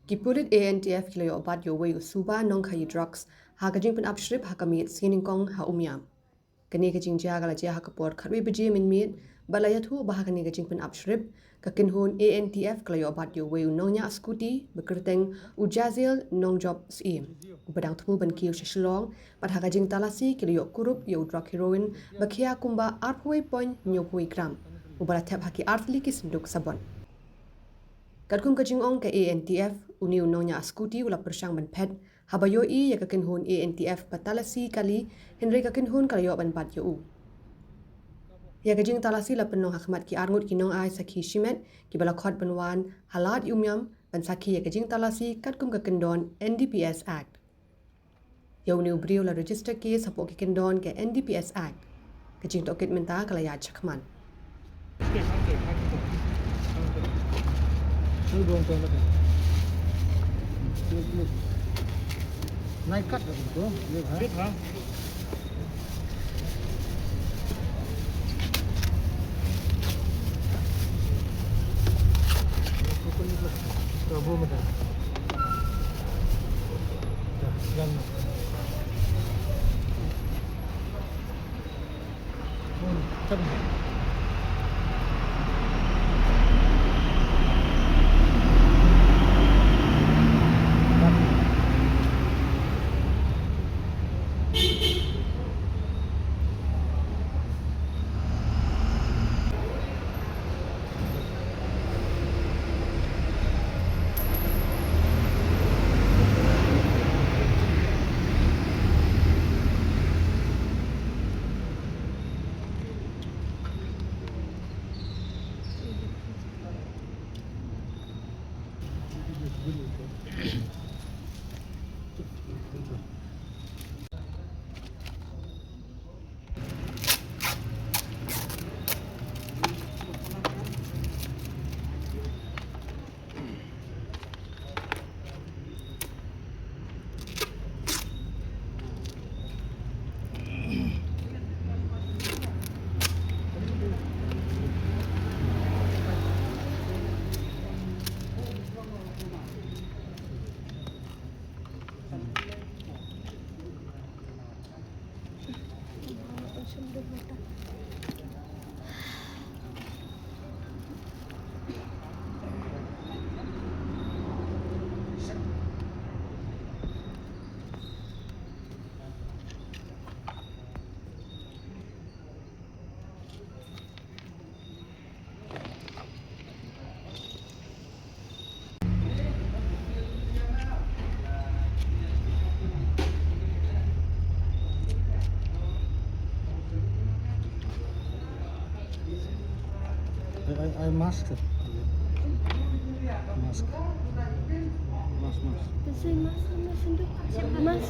Kipulit ANTF kilayo obat yo wayu suba nongkhaii droks ha kajing pen upstrip ha kamit siningkong ha Umiam. Kani kajing jia gala jia ha kapor khatwi beji min mit balaya thu bah kani kajing pen upstrip kakinhun ANTF kilayo obat yo wayu nongnya skuti bekerteng ujazil nongjob sim. Ubadang temu ban kiu shishlong pat ha kajing talasi kilayo kurup yo drug heroin bakia kumba 8.9 gram. Ubara tap haki artli kisnduk sabon. Kadkum kajing ong ke ANTF uniu nonya skuti ula pyrshang ban phet habayo I ya kakinhun ANTF patalasi kali Henry kakinhun kalayo ban bat yo u. Ya kajing talasi la penong hakmat ki arngut ki nong ai saki shimet ki bala khot banwan halat Umiam ban saki ya kajing talasi kadkum kakendon NDPS Act. Ya uniu brio la register case hapo ki kendon ke NDPS Act. Kajing tokit menta kalaya chakman. Naik kat tu, lihat ha. Coba macam. Dah, jangan. Cepat. I mask. Mask. Mask. Mas.